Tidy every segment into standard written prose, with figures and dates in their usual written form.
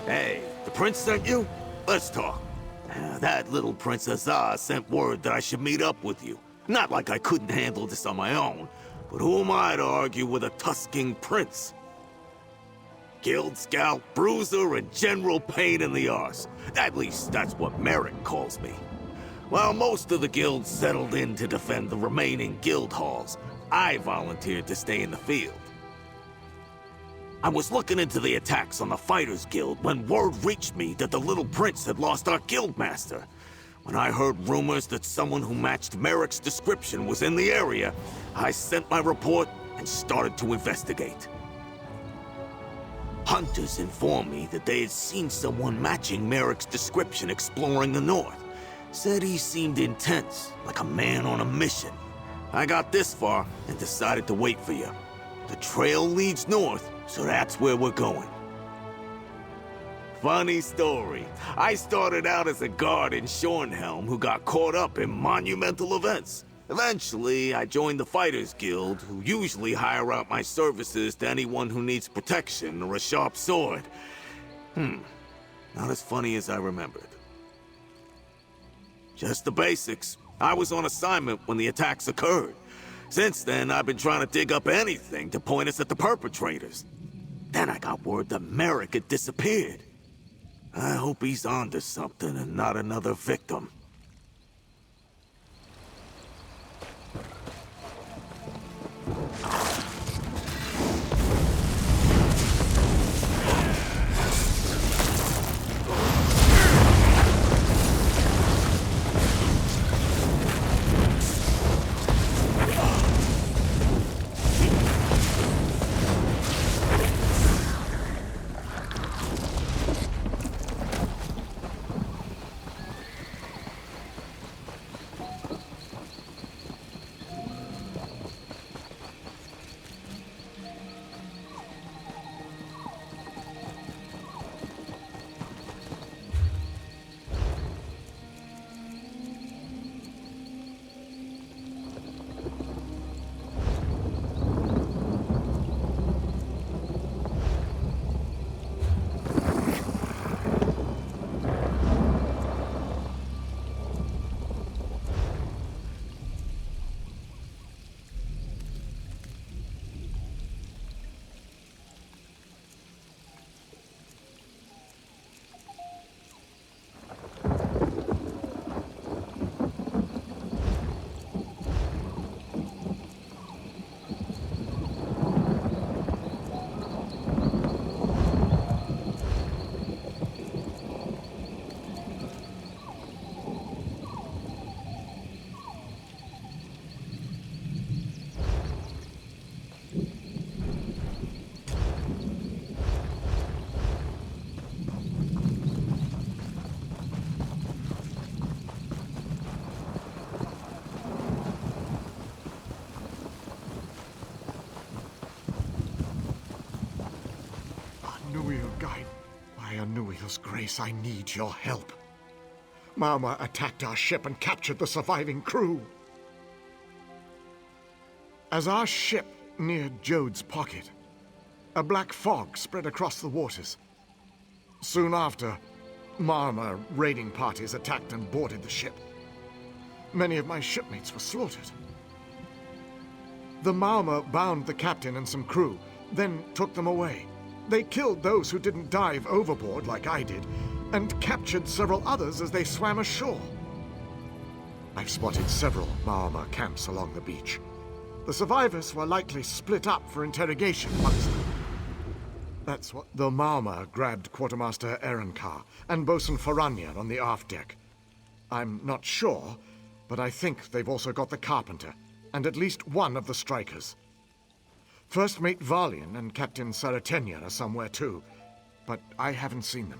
Hey, the prince sent you? Let's talk. That little Princess sent word that I should meet up with you. Not like I couldn't handle this on my own, but who am I to argue with a Tusking prince? Guild scout, bruiser, and general pain in the arse. At least that's what Merrick calls me. While most of the guilds settled in to defend the remaining guild halls, I volunteered to stay in the field. I was looking into the attacks on the Fighters Guild when word reached me that the little prince had lost our guildmaster. When I heard rumors that someone who matched Merrick's description was in the area, I sent my report and started to investigate. Hunters informed me that they had seen someone matching Merrick's description exploring the north. Said he seemed intense, like a man on a mission. I got this far and decided to wait for you. The trail leads north, so that's where we're going. Funny story. I started out as a guard in Shornhelm who got caught up in monumental events. Eventually, I joined the Fighters Guild, who usually hire out my services to anyone who needs protection or a sharp sword. Not as funny as I remembered. Just the basics. I was on assignment when the attacks occurred. Since then, I've been trying to dig up anything to point us at the perpetrators. Then I got word that Merrick had disappeared. I hope he's onto something and not another victim. By Anuil's grace, I need your help. Mama attacked our ship and captured the surviving crew. As our ship neared Jode's pocket, a black fog spread across the waters. Soon after, Mama raiding parties attacked and boarded the ship. Many of my shipmates were slaughtered. The Mauma bound the captain and some crew, then took them away. They killed those who didn't dive overboard like I did, and captured several others as they swam ashore. I've spotted several Mauma camps along the beach. The survivors were likely split up for interrogation amongst them. That's what the Mauma grabbed Quartermaster Ehrenkar and Bosun Faranyan on the aft deck. I'm not sure, but I think they've also got the Carpenter, and at least one of the strikers. First Mate Valian and Captain Saratenya are somewhere too, but I haven't seen them.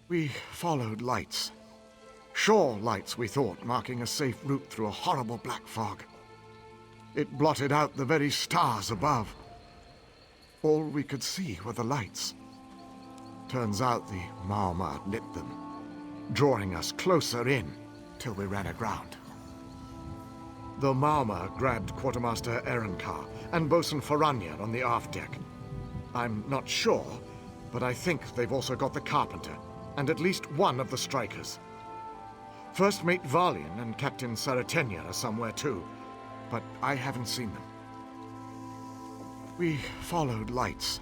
We followed lights. Shore lights, we thought, marking a safe route through a horrible black fog. It blotted out the very stars above. All we could see were the lights. Turns out the Mauma lit them, drawing us closer in till we ran aground. The Mauma grabbed Quartermaster Ehrenkar and Bosun Faranyan on the aft deck. I'm not sure, But I think they've also got the carpenter, and at least one of the strikers. First Mate Valian and Captain Saratenia are somewhere too, but I haven't seen them. We followed lights.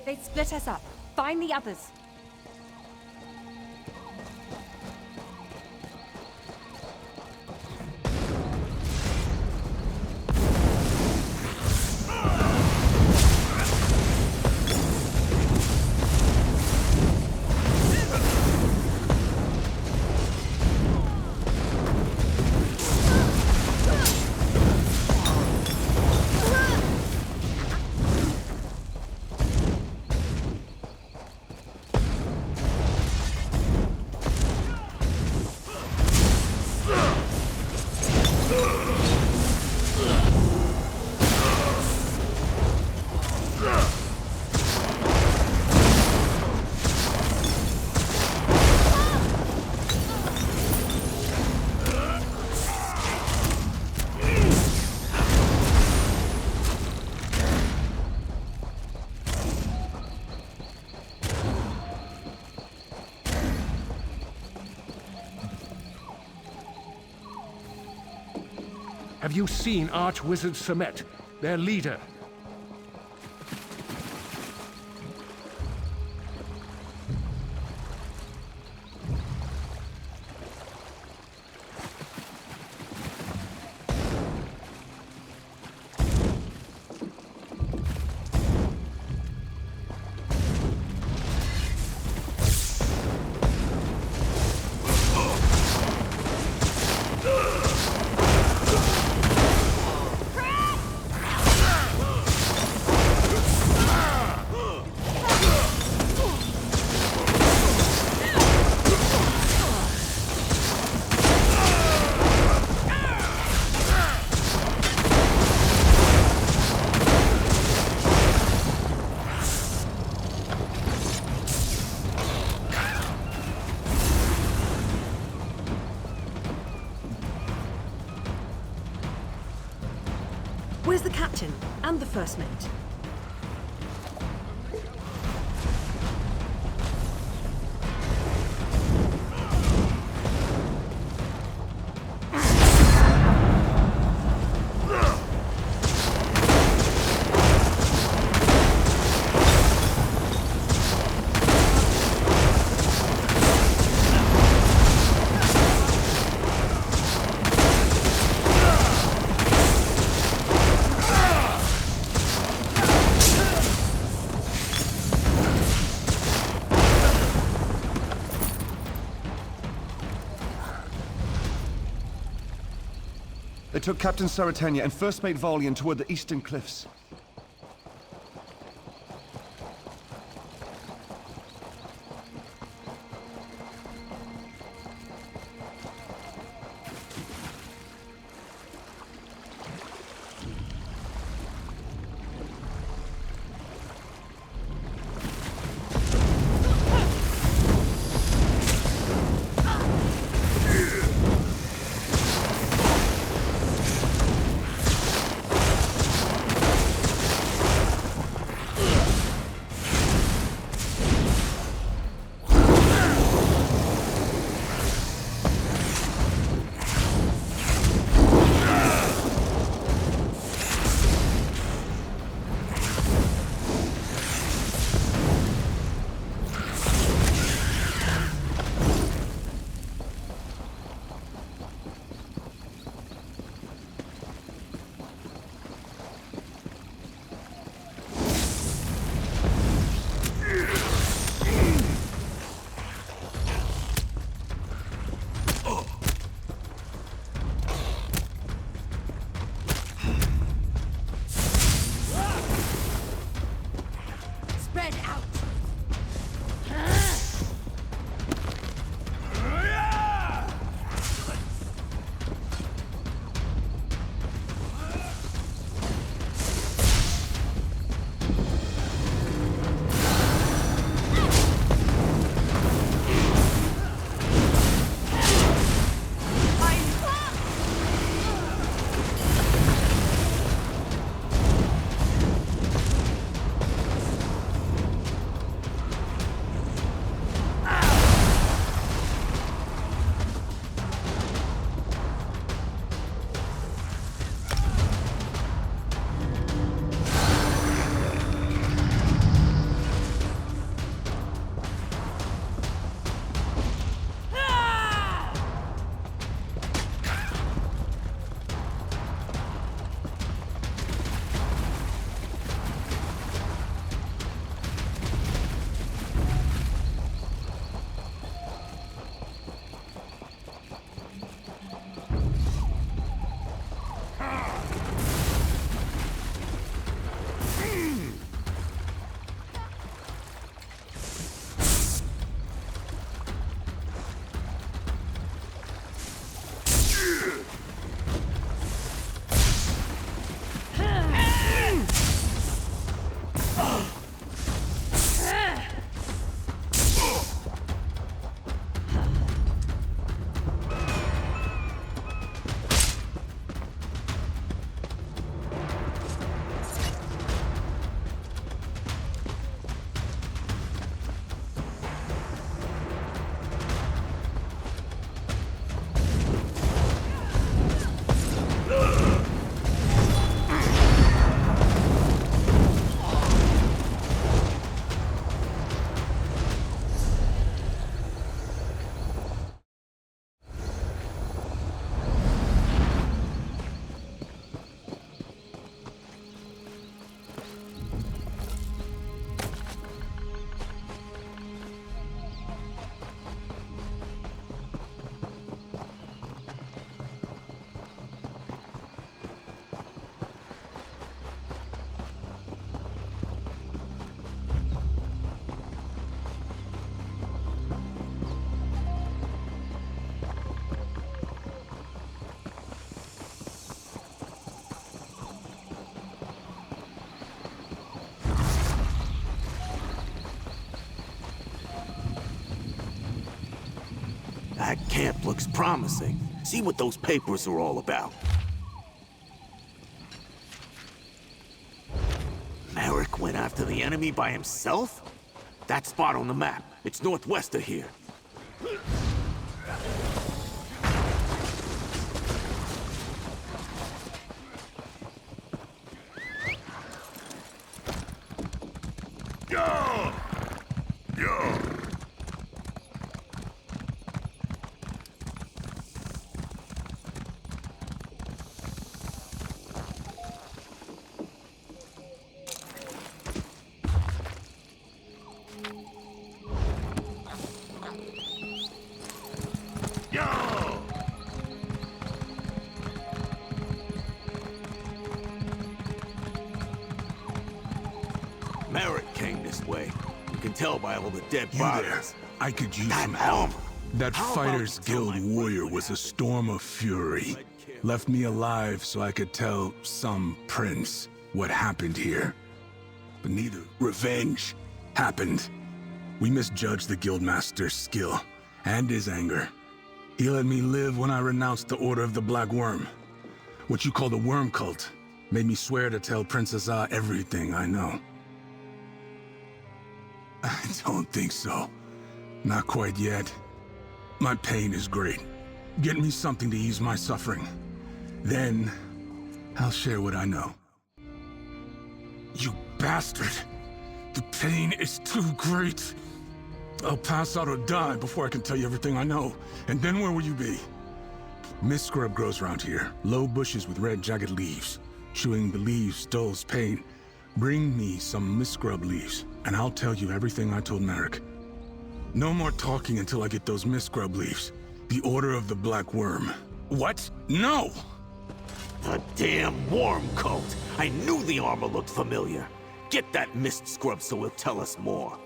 They split us up. Find the others. Have you seen Archwizard Samet, their leader? Where's the captain and the first mate? They took Captain Saratenia and First Mate Valian toward the eastern cliffs. looks promising. See what those papers are all about. Merrick went after the enemy by himself? That spot on the map. It's northwest of here. Merrick came this way. You can tell by all the dead bodies. I could use That some help. armor. That How Fighters about you tell Guild my warrior friend was a that? storm of fury. Left me alive so I could tell some prince what happened here. But neither revenge happened. We misjudged the Guildmaster's skill and his anger. He let me live when I renounced the Order of the Black Worm. What you call the Worm Cult made me swear to tell Princess Ah everything I know. I don't think so. Not quite yet. My pain is great. Get me something to ease my suffering. Then, I'll share what I know. You bastard! The pain is too great. I'll pass out or die before I can tell you everything I know. And then where will you be? Mist scrub grows around here. Low bushes with red, jagged leaves. Chewing the leaves dulls pain. Bring me some mist scrub leaves, and I'll tell you everything I told Merrick. No more talking until I get those mist scrub leaves. The Order of the Black Worm. What? No! The damn worm coat! I knew the armor looked familiar. Get that mist scrub so he'll tell us more.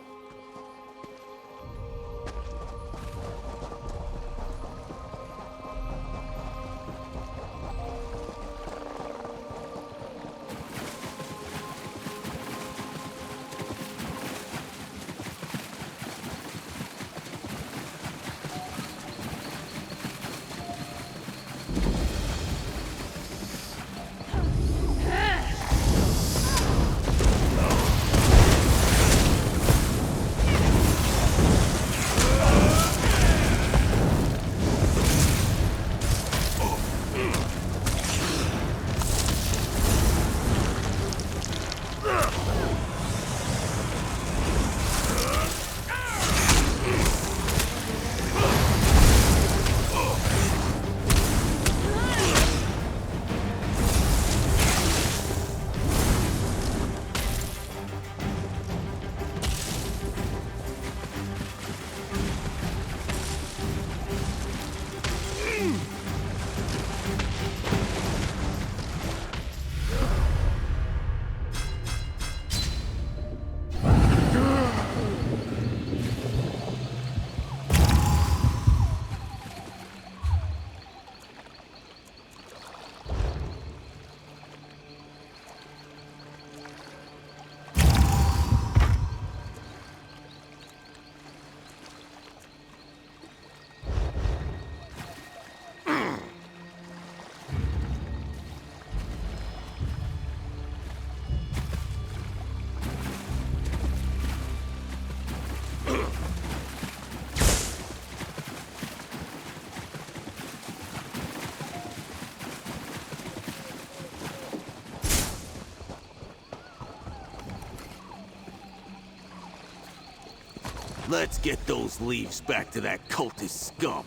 Let's get those leaves back to that cultist scum.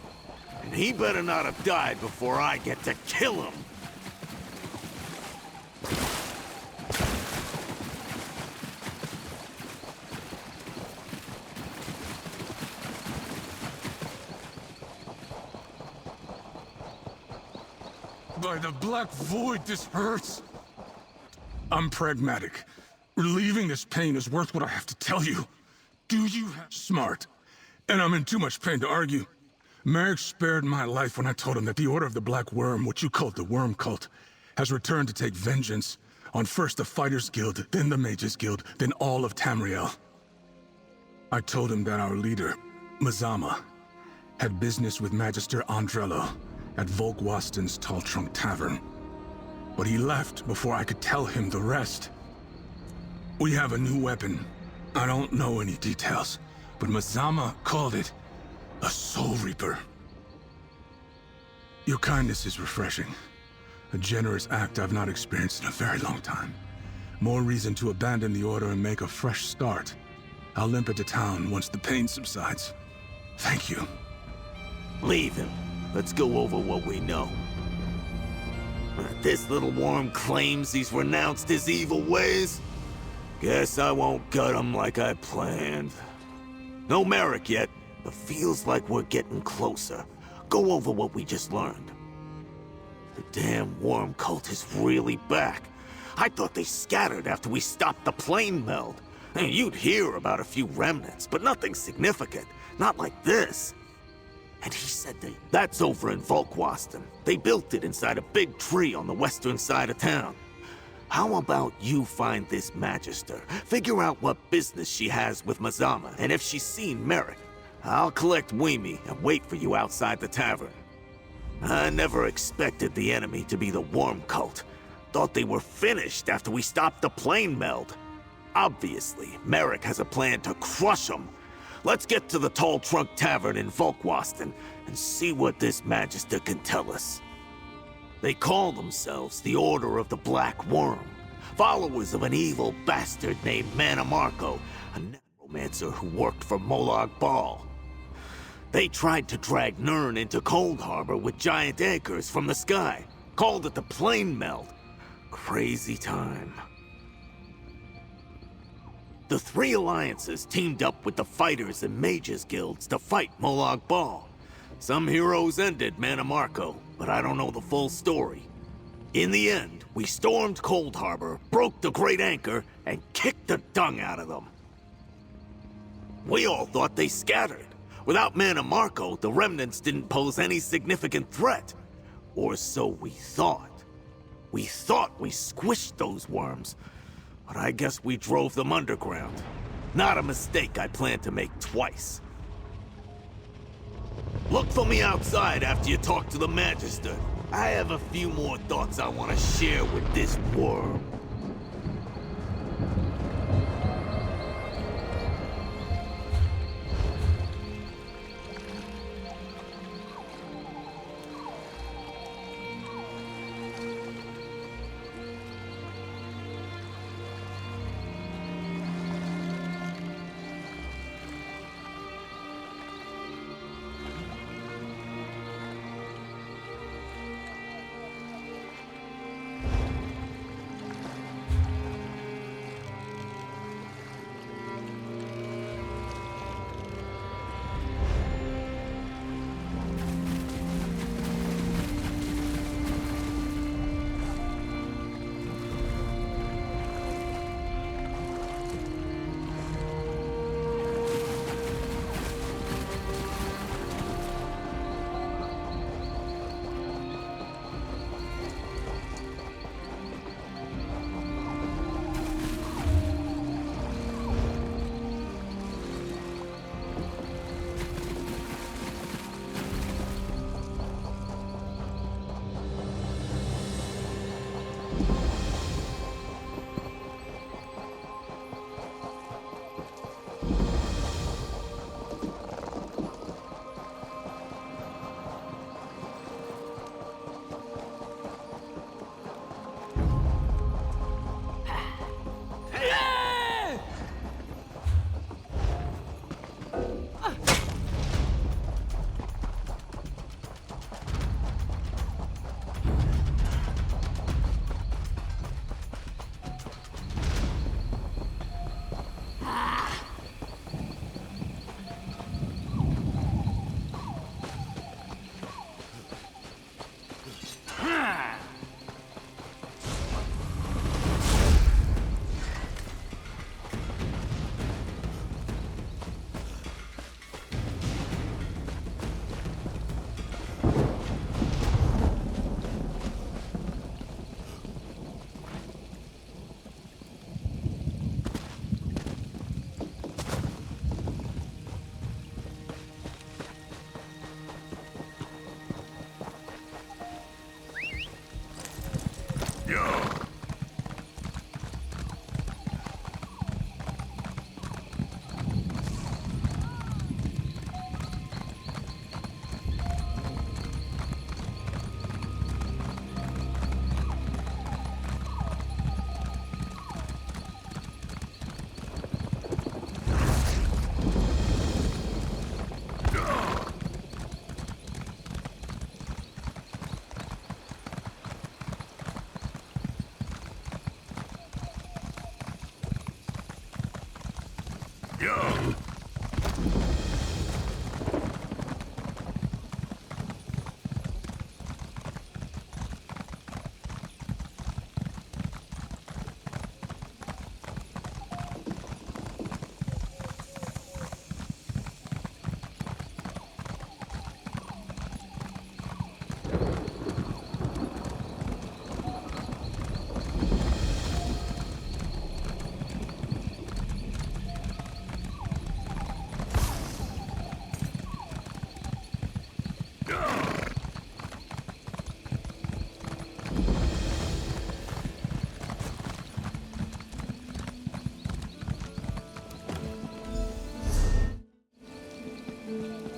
And he better not have died before I get to kill him. By the Black Void, this hurts. I'm pragmatic. Relieving this pain is worth what I have to tell you. Do you have... Smart. And I'm in too much pain to argue. Merrick spared my life when I told him that the Order of the Black Worm, what you called the Worm Cult, has returned to take vengeance on first the Fighters Guild, then the Mages Guild, then all of Tamriel. I told him that our leader, Mazama, had business with Magister Andrello at Volkwasten's Tall Trunk Tavern. But he left before I could tell him the rest. We have a new weapon. I don't know any details, but Mazama called it a Soul Reaper. Your kindness is refreshing. A generous act I've not experienced in a very long time. More reason to abandon the Order and make a fresh start. I'll limp into town once the pain subsides. Thank you. Leave him. Let's go over what we know. This little worm claims he's renounced his evil ways. Guess I won't gut him like I planned. No Merrick yet, but feels like we're getting closer. Go over what we just learned. The damn worm cult is really back. I thought they scattered after we stopped the plane meld. You'd hear about a few remnants, but nothing significant. Not like this. And he said that's over in Volkwasten. They built it inside a big tree on the western side of town. How about you find this Magister, figure out what business she has with Mazama, and if she's seen Merrick, I'll collect Weemy and wait for you outside the tavern. I never expected the enemy to be the worm cult. Thought they were finished after we stopped the plane meld. Obviously, Merrick has a plan to crush them. Let's get to the Tall Trunk Tavern in Volkwasten and see what this Magister can tell us. They call themselves the Order of the Black Worm, followers of an evil bastard named Manamarco, a necromancer who worked for Molag Bal. They tried to drag Nirn into Cold Harbor with giant anchors from the sky, called it the Plane Meld. Crazy time. The three alliances teamed up with the Fighters and Mages Guilds to fight Molag Bal. Some heroes ended Manamarco, but I don't know the full story. In the end, we stormed Cold Harbor, broke the Great Anchor, and kicked the dung out of them. We all thought they scattered. Without Manamarco, the remnants didn't pose any significant threat. Or so we thought. We thought we squished those worms, but I guess we drove them underground. Not a mistake I plan to make twice. Look for me outside after you talk to the Magister. I have a few more thoughts I want to share with this worm.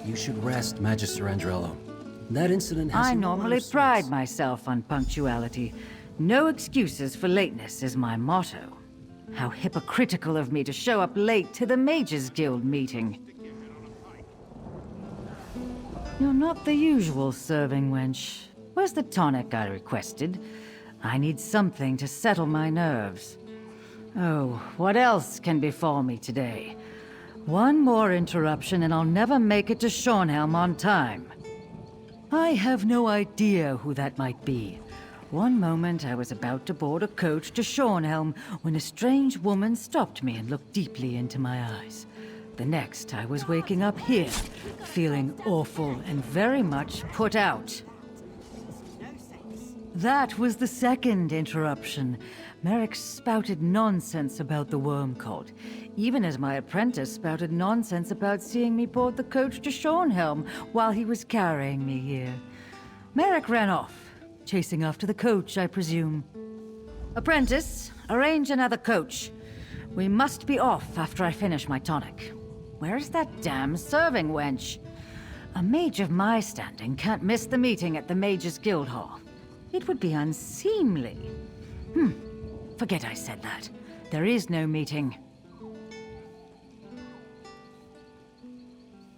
You should rest, Magister Andrello. That incident has I no normally other pride sense. myself on punctuality. No excuses for lateness is my motto. How hypocritical of me to show up late to the Mages Guild meeting. You're not the usual serving wench. Where's the tonic I requested? I need something to settle my nerves. Oh, what else can befall me today? One more interruption and I'll never make it to Shornhelm on time. I have no idea who that might be. One moment I was about to board a coach to Shornhelm when a strange woman stopped me and looked deeply into my eyes. The next I was waking up here, feeling awful and very much put out. That was the second interruption. Merrick spouted nonsense about the worm cult, even as my apprentice spouted nonsense about seeing me board the coach to Shornhelm while he was carrying me here. Merrick ran off, chasing after the coach, I presume. Apprentice, arrange another coach. We must be off after I finish my tonic. Where's that damn serving wench? A mage of my standing can't miss the meeting at the Mages Guild Hall. It would be unseemly. Forget I said that. There is no meeting.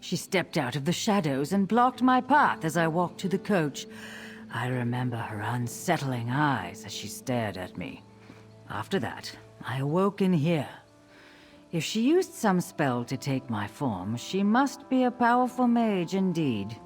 She stepped out of the shadows and blocked my path as I walked to the coach. I remember her unsettling eyes as she stared at me. After that, I awoke in here. If she used some spell to take my form, she must be a powerful mage indeed.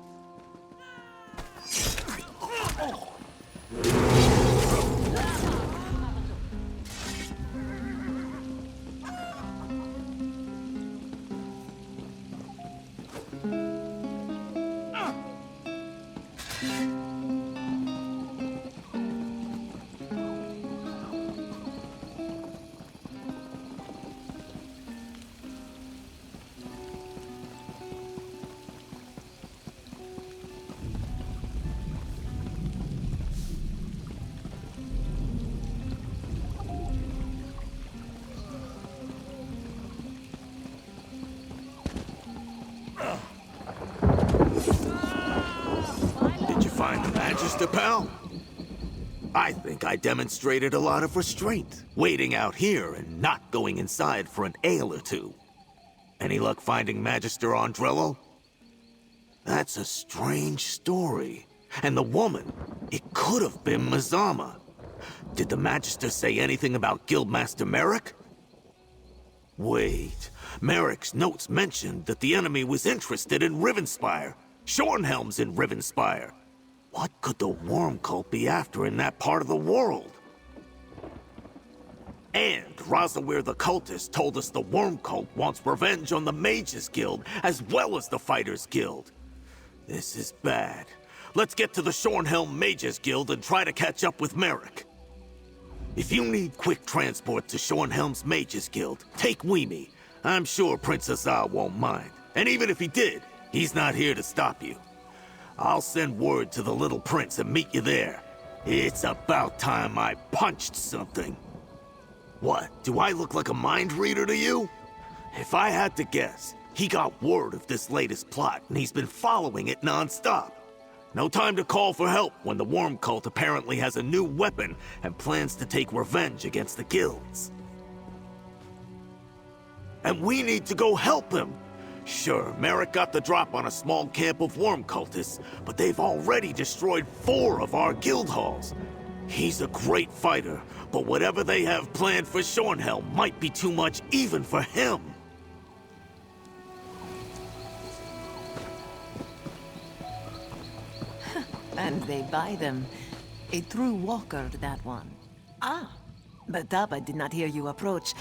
Magister, pal? I think I demonstrated a lot of restraint, waiting out here and not going inside for an ale or two. Any luck finding Magister Andrello? That's a strange story. And the woman, it could have been Mazama. Did the Magister say anything about Guildmaster Merrick? Wait, Merrick's notes mentioned that the enemy was interested in Rivenspire. Shornhelm's in Rivenspire. What could the worm cult be after in that part of the world? And Razawir the cultist told us the worm cult wants revenge on the Mages Guild as well as the Fighters Guild. This is bad. Let's get to the Shornhelm Mages Guild and try to catch up with Merrick. If you need quick transport to Shornhelm's Mages Guild, take Weemy. I'm sure Prince Azar won't mind. And even if he did, he's not here to stop you. I'll send word to the little prince and meet you there. It's about time I punched something. What, do I look like a mind reader to you? If I had to guess, he got word of this latest plot and he's been following it non-stop. No time to call for help when the worm cult apparently has a new weapon and plans to take revenge against the guilds. And we need to go help him. Sure, Merrick got the drop on a small camp of worm cultists, but they've already destroyed 4 of our guild halls. He's a great fighter, but whatever they have planned for Shornhelm might be too much even for him. And they buy them. A true walker, that one. Ah, but Daba did not hear you approach.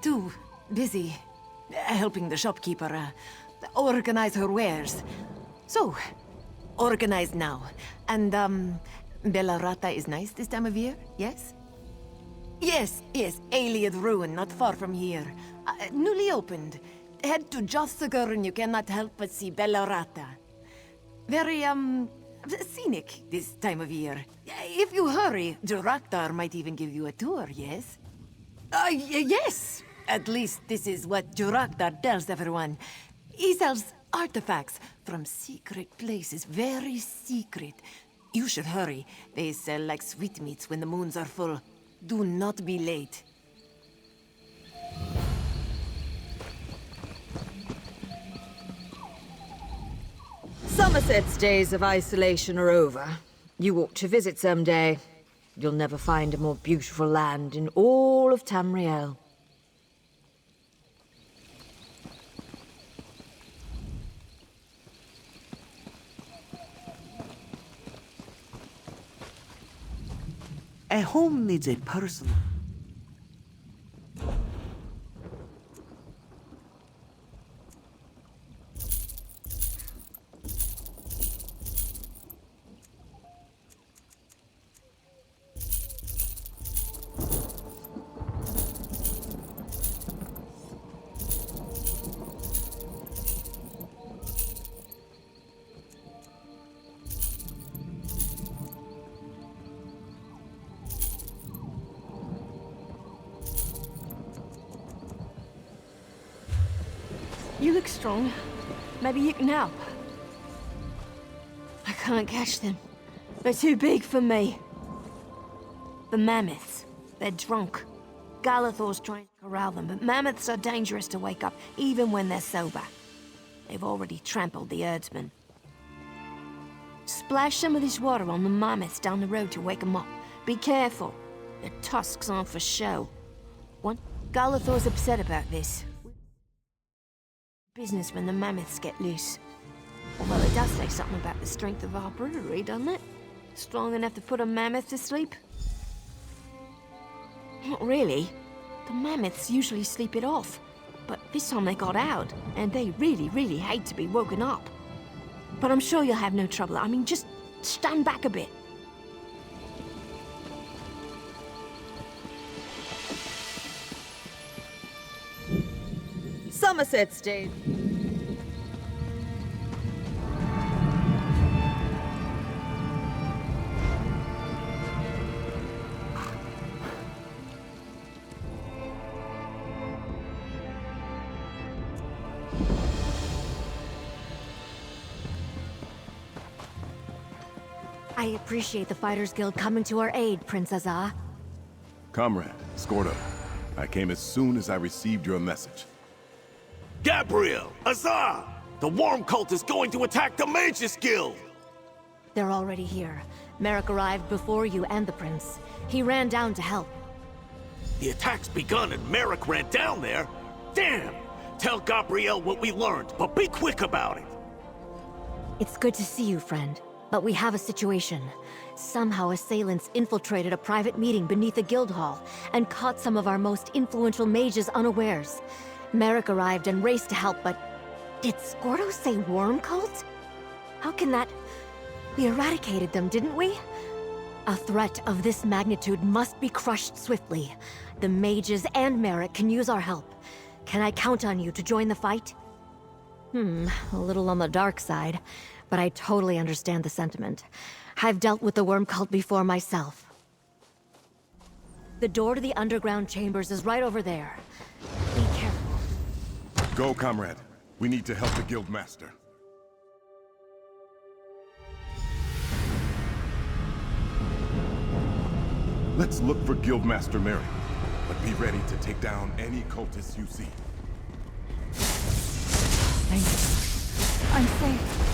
Too busy helping the shopkeeper organize her wares. So, organized now. And, Bella Rata is nice this time of year, yes? Yes, Alien Ruin, not far from here. Newly opened. Head to Jossiger and you cannot help but see Bella Rata. Very, scenic this time of year. If you hurry, Duraktar might even give you a tour, yes? Yes! At least this is what Duraktar tells everyone. He sells artifacts from secret places, very secret. You should hurry. They sell like sweetmeats when the moons are full. Do not be late. Somerset's days of isolation are over. You ought to visit someday. You'll never find a more beautiful land in all of Tamriel. A home needs a person. You look strong. Maybe you can help. I can't catch them. They're too big for me. The mammoths. They're drunk. Galathor's trying to corral them, but mammoths are dangerous to wake up, even when they're sober. They've already trampled the herdsman. Splash some of this water on the mammoths down the road to wake them up. Be careful. Their tusks aren't for show. One, Galathor's upset about this. Business when the mammoths get loose. Well, it does say something about the strength of our brewery, doesn't it? Strong enough to put a mammoth to sleep? Not really. The mammoths usually sleep it off. But this time they got out, and they really, really hate to be woken up. But I'm sure you'll have no trouble. I mean, just stand back a bit. Somerset's days. I appreciate the Fighters Guild coming to our aid, Princess Ah. Comrade, Scordo, I came as soon as I received your message. Gabriel! Azar! The Worm Cult is going to attack the Mages Guild! They're already here. Merrick arrived before you and the Prince. He ran down to help. The attack's begun and Merrick ran down there? Damn! Tell Gabriel what we learned, but be quick about it! It's good to see you, friend. But we have a situation. Somehow assailants infiltrated a private meeting beneath the guild hall and caught some of our most influential mages unawares. Merrick arrived and raced to help, but... Did Scordo say Worm Cult? How can that... We eradicated them, didn't we? A threat of this magnitude must be crushed swiftly. The mages and Merrick can use our help. Can I count on you to join the fight? A little on the dark side, but I totally understand the sentiment. I've dealt with the Worm Cult before myself. The door to the underground chambers is right over there. Be careful. Go, comrade. We need to help the guild master. Let's look for Guildmaster Merrick, but be ready to take down any cultists you see. Thank you. I'm safe.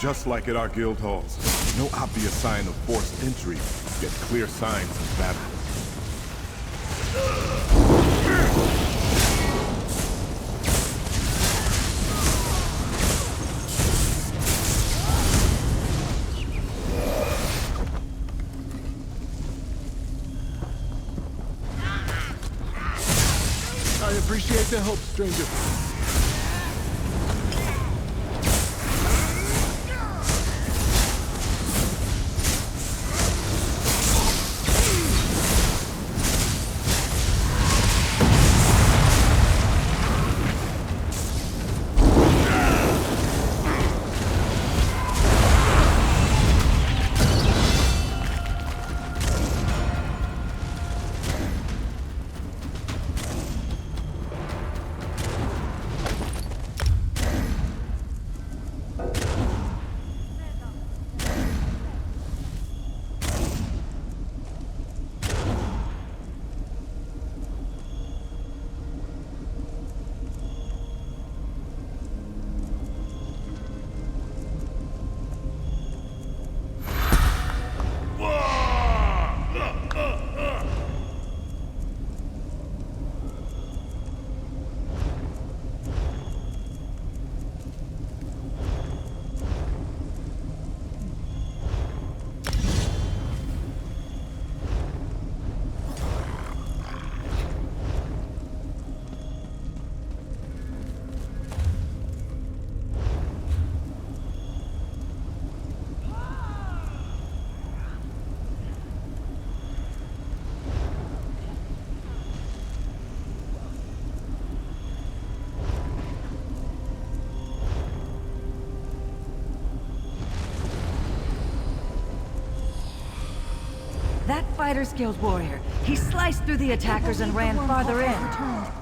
Just like at our guild halls. No obvious sign of forced entry, yet clear signs of battle. I appreciate the help, stranger. That Fighters Guild warrior. He sliced through the attackers and ran farther in.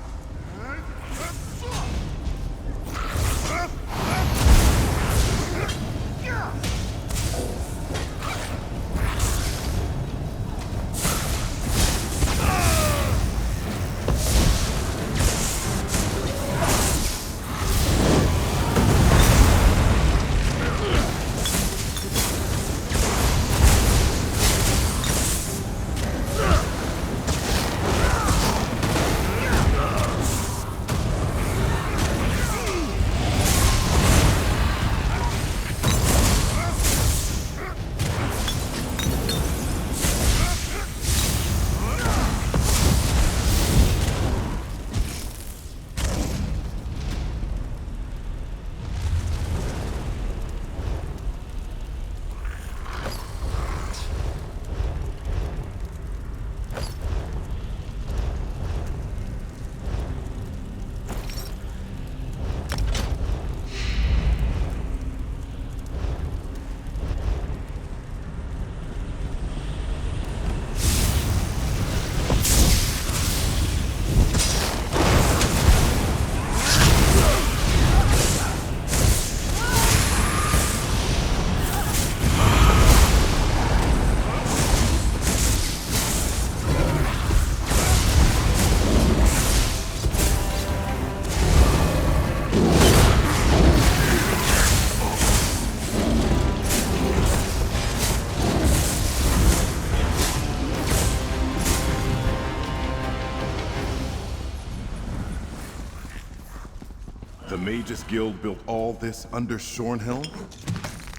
The Mages Guild built all this under Shornhelm?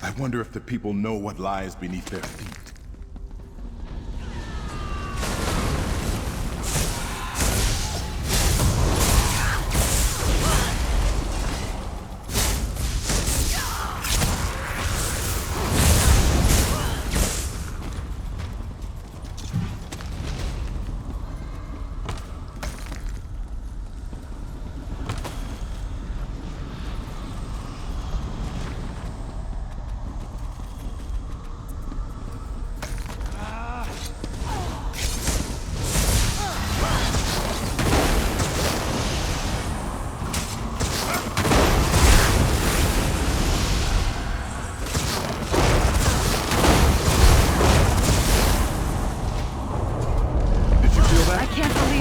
I wonder if the people know what lies beneath their feet.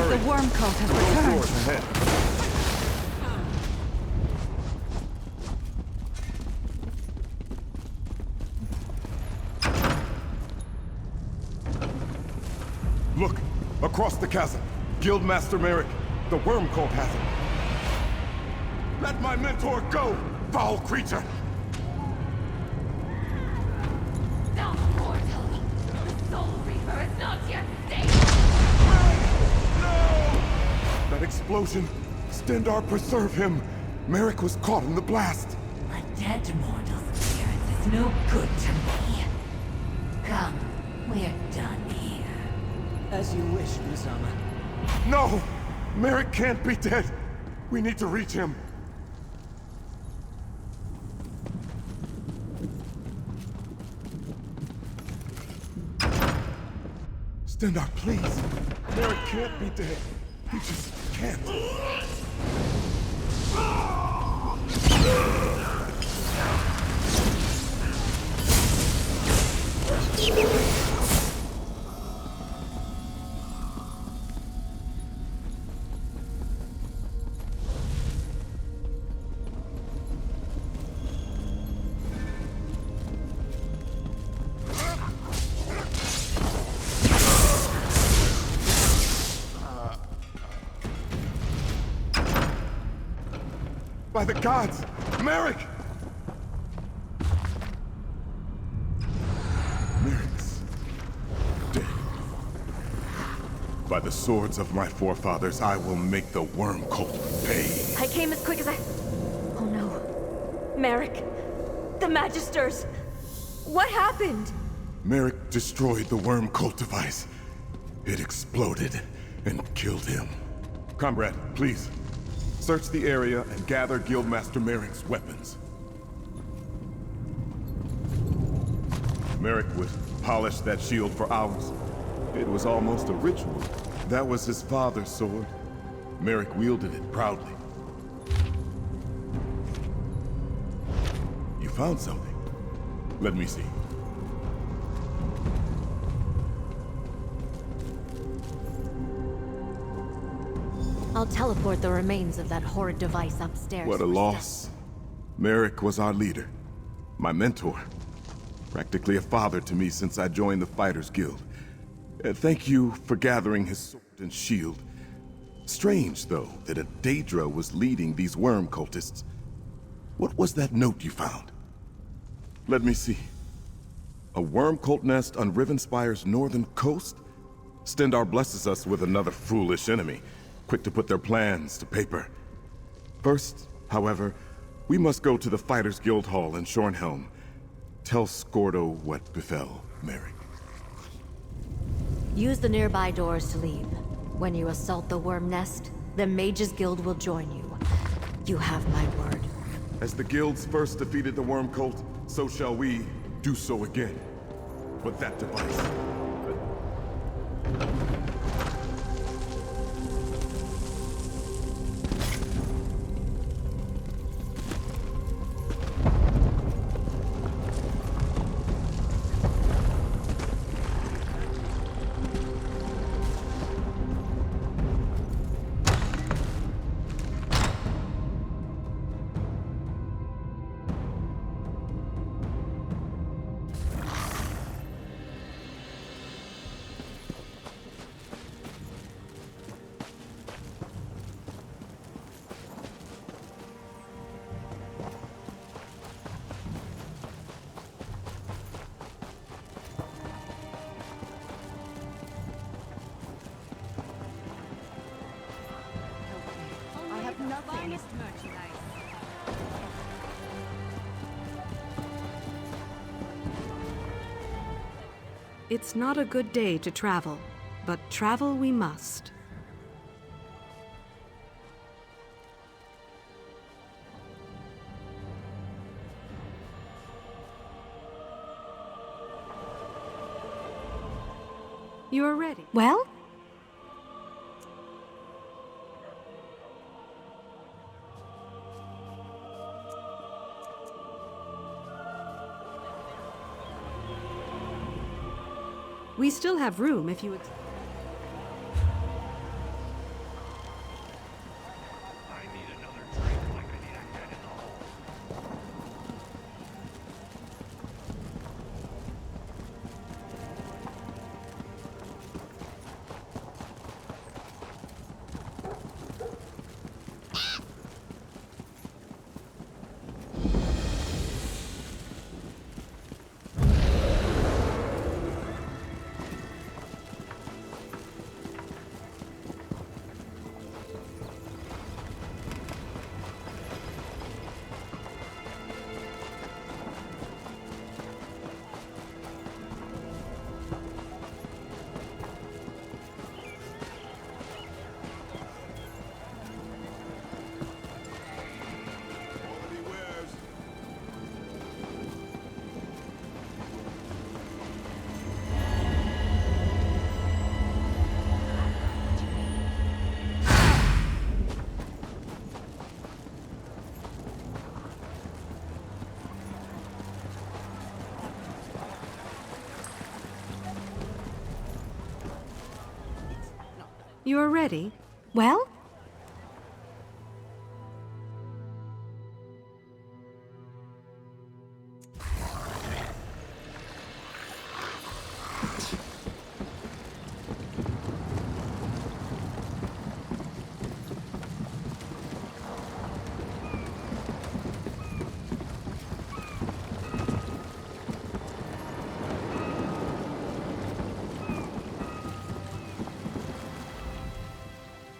The worm cult has returned. Ahead. Look, across the chasm. Guildmaster Merrick, the worm cult has him. Let my mentor go, foul creature! Stop, mortal! The Soul Reaper is not yet safe! No! That explosion! Stendar, preserve him! Merrick was caught in the blast! A dead mortal's appearance is no good to me. Come, we're done here. As you wish, Uzama. No! Merrick can't be dead! We need to reach him! Stendar, please! Merrick can't be dead! He just can't! By the gods! Merrick! Merrick's dead. By the swords of my forefathers, I will make the worm cult pay. I came as quick as I... Oh no. Merrick. The Magisters. What happened? Merrick destroyed the worm cult device. It exploded and killed him. Comrade, please. Search the area and gather Guildmaster Merrick's weapons. Merrick would polish that shield for hours. It was almost a ritual. That was his father's sword. Merrick wielded it proudly. You found something. Let me see. I'll teleport the remains of that horrid device upstairs. What a loss. Merrick was our leader. My mentor. Practically a father to me since I joined the Fighters Guild. Thank you for gathering his sword and shield. Strange, though, that a Daedra was leading these worm cultists. What was that note you found? Let me see. A worm cult nest on Rivenspire's northern coast? Stendar blesses us with another foolish enemy, quick to put their plans to paper. First, however, we must go to the Fighters Guild Hall in Shornhelm. Tell Skordo what befell Merrick. Use the nearby doors to leave. When you assault the worm nest, the Mages Guild will join you. You have my word. As the guilds first defeated the worm cult, so shall we do so again. But that device... It's not a good day to travel, but travel we must. You are ready. Well? We still have room if you... You're ready? Well?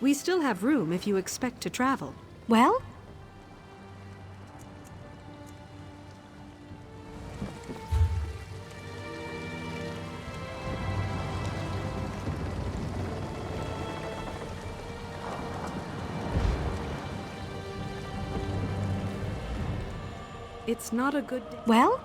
We still have room if you expect to travel. Well? It's not a good day. Well?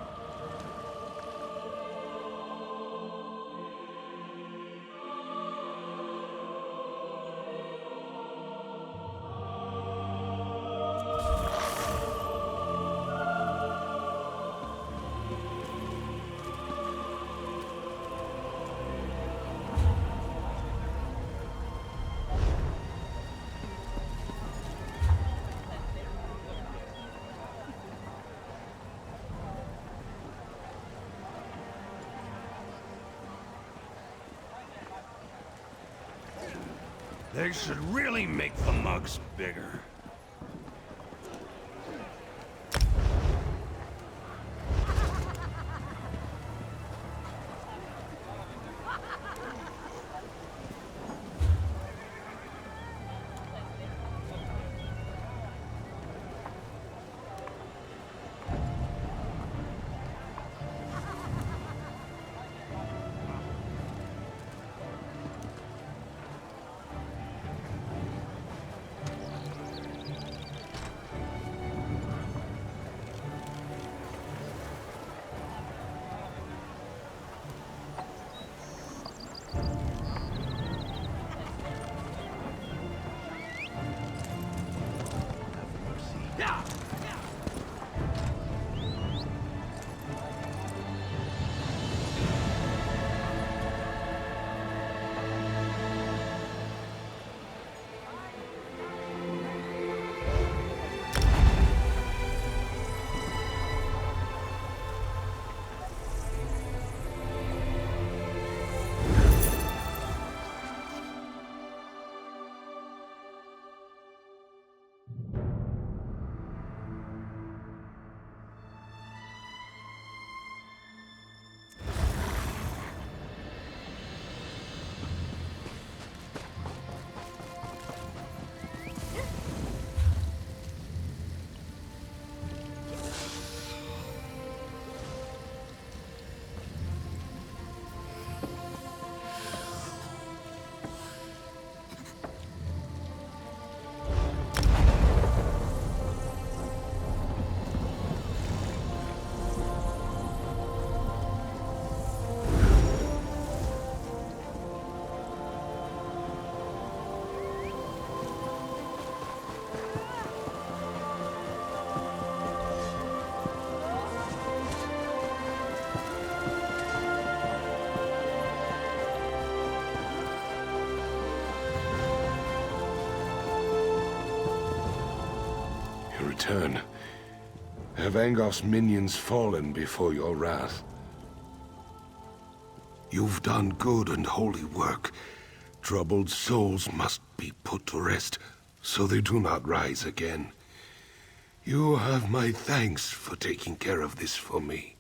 They should really make the mugs bigger. Return. Have Angos minions fallen before your wrath? You've done good and holy work. Troubled souls must be put to rest, so they do not rise again. You have my thanks for taking care of this for me.